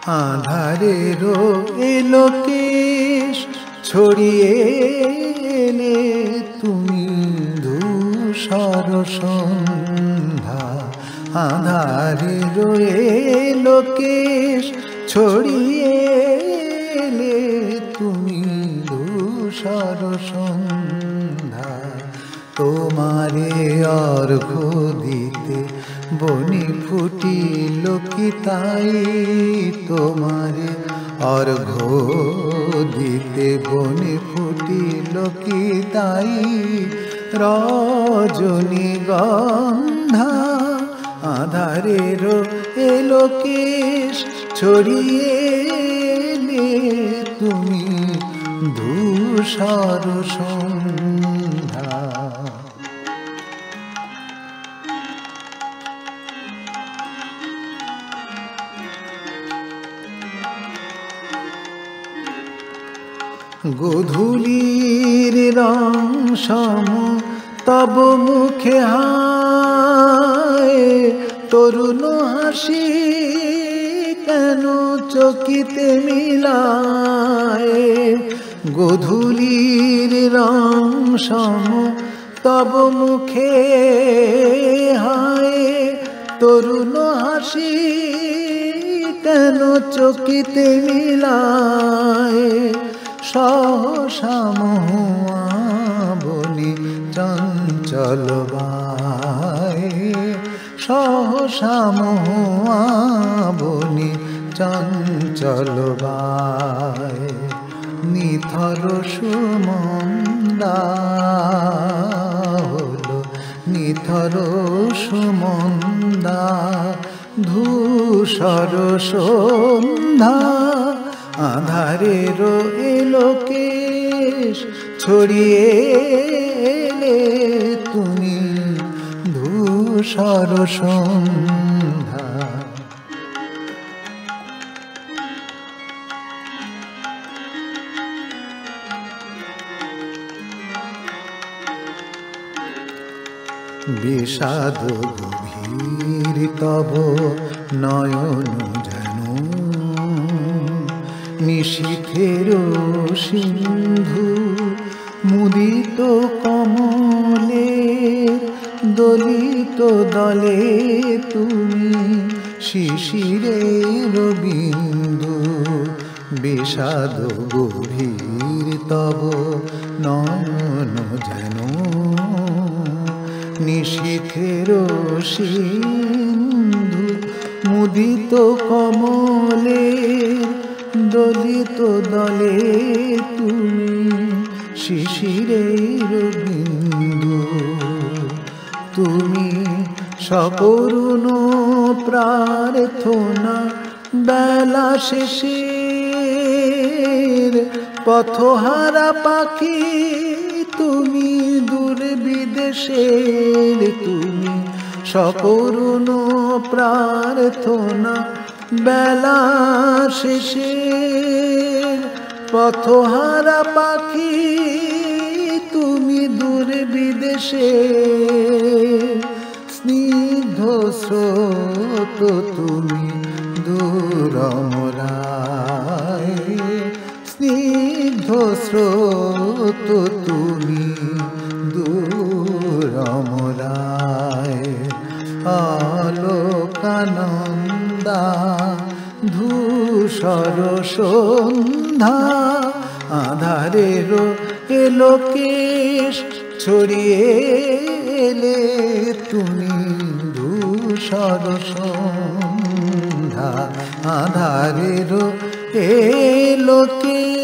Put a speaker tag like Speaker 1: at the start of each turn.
Speaker 1: আঁধারেরও এলো কেশ ছড়িয়ে এলে তুমি ধূসর সন্ধ্যা। আঁধারেরও এলো কেশ ছড়িয়ে এলে তুমি ধূসর সন্ধ্যা। তোমারে অর্ঘ্য দিতে বনে ফুটিল কি তাই, তোমারে অর্ঘ্য দিতে বনে ফুটিল কি তাই। রজনীগন্ধা আঁধারের এলো কেশ ছড়িয়ে এলে তুমি ধূসর সন্ধ্যা। গোধূলির রং সম তব মুখে হায়, তরুণ হাসি কেন চকিতে মিলায়। গোধূলির রং সম তব মুখে হায়, তরুণ হাসি কেন চকিতে মিলায়। সহসা মহুয়া বনে চঞ্চল বায়, সহসা মহুয়া বনে চঞ্চল বায়। নিথর সুমন্দা হলো নিথর সুমন্দা, ধূসর সন্ধ্যা। আঁধারের এলো কেশ ছড়িয়ে এলে তুমি ধূসর সন্ধ্যা। বিষাদ গভীর তব নয়ন যেন নিশীথের সিন্ধু। মুদিত কমলের দলিত দলে তুমি শিশিরের বিন্দু। বিষাদ গভীর তব নয়ন যেন নিশীথের সিন্ধু। মুদিত কমলের দলিত দলে তুমি শিশিরের বিন্দু। তুমি সকরুণ প্রার্থনা বেলা শেষের পথহারা পাখি তুমি দূর বিদেশের। তুমি সকরুণ প্রার্থনা বেলা শেষের পথহারা পাখি তুমি দূর বিদেশে। স্নিগ্ধ স্রোত তুমি দূর মোরায়, স্নিগ্ধ স্রোত তুমি দূর মোরায়। আলোকানন্দা ধূসর সন্ধ্যা। আঁধারের এলো কেশ ছড়িয়ে এলে তুমি ধূসর সন্ধ্যা। আঁধারের এলো কেশ